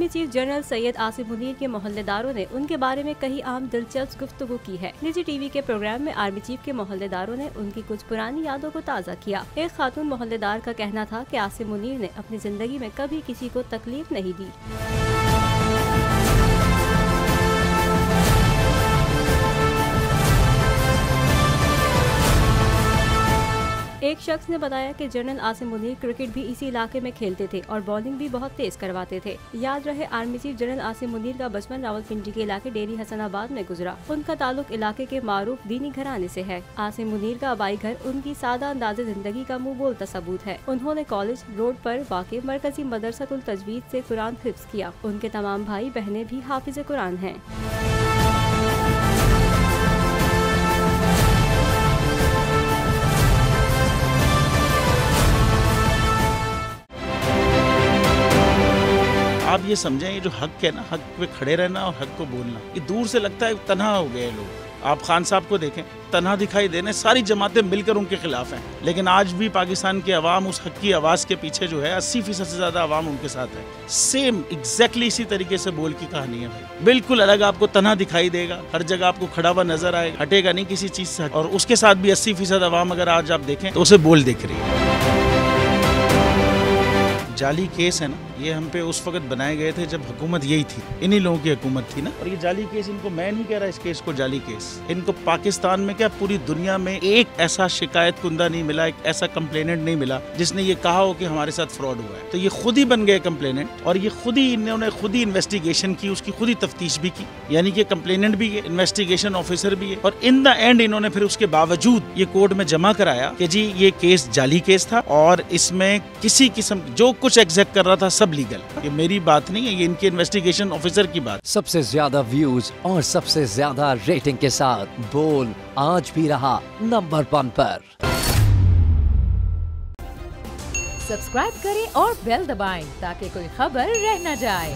Army chief general Syed Asim Munir के मोहल्लेदारों ने उनके बारे में कई आम दिलचस्प गुफ्तगू की है। निजी टीवी के प्रोग्राम में आर्मी चीफ के मोहल्लेदारों ने उनकी कुछ पुरानी यादों को ताज़ा किया। एक खातून मोहल्लेदार का कहना था कि आसिम मुनीर ने अपनी जिंदगी में कभी किसी को तकलीफ नहीं दी। एक शख्स ने बताया कि जनरल आसिम मुनीर क्रिकेट भी इसी इलाके में खेलते थे और बॉलिंग भी बहुत तेज करवाते थे। याद रहे, army chief general Asim Munir का बचपन रावलपिंडी के इलाके डेरी हसनाबाद में गुजरा। उनका ताल्लुक इलाके के मारूफ दीनी घराने से है। आसिम मुनीर का आबाई घर उनकी सादा अंदाज़े जिंदगी का मुँह बोलता सबूत है। उन्होंने कॉलेज रोड पर वाक़े मरकजी मदरसतुल तजवीद से कुरान हिफ्ज़ किया। उनके तमाम भाई बहनें भी हाफिज़ कुरान हैं। आप ये समझें, ये जो हक है ना, हक पे खड़े रहना और हक को बोलना, ये दूर से लगता है तन्हा हो गए लोग। आप खान साहब को देखें, तन्हा दिखाई देने, सारी जमातें मिलकर उनके खिलाफ हैं, लेकिन आज भी पाकिस्तान की आवाम उस हक की आवाज़ के पीछे जो है 80% से ज़्यादा आवाम उनके साथ है। सेम एग्जैक्टली इसी तरीके से बोल की कहानी है भाई। बिल्कुल अलग आपको तन्हा दिखाई देगा, हर जगह आपको खड़ा हुआ नजर आएगा, हटेगा नहीं किसी चीज़ से। और उसके साथ भी 80% आवाम अगर आज आप देखें तो उसे बोल दिख रही है। जाली केस है ना, ये हम पे उस वक्त बनाए गए थे जब हुकूमत यही थी, इन्हीं लोगों की हुकूमत थी ना। और ये जाली केस, इनको मैं नहीं कह रहा इस केस को जाली केस, इनको पाकिस्तान में क्या पूरी दुनिया में एक ऐसा शिकायत कुंदा नहीं मिला, एक ऐसा कंप्लेनेंट नहीं मिला जिसने ये कहा हो कि हमारे साथ फ्रॉड हुआ है। तो ये खुद ही बन गए कंप्लेनेंट और ये खुद ही इन्होंने खुद ही इन्वेस्टिगेशन की, उसकी खुद ही तफ्तीश भी की, यानी कि कंप्लेनेंट भी है, इन्वेस्टिगेशन ऑफिसर भी है। और इन द एंड इन्होंने फिर उसके बावजूद ये कोर्ट में जमा कराया कि जी ये केस जाली केस था और इसमें किसी किस्म जो कुछ एग्जैक्ट कर रहा था सब लीगल। ये मेरी बात नहीं है, ये इनके इन्वेस्टिगेशन ऑफिसर की बात। सबसे ज्यादा व्यूज और सबसे ज्यादा रेटिंग के साथ बोल आज भी रहा नंबर 1 पर। सब्सक्राइब करें और बेल दबाएं ताकि कोई खबर रह न जाए।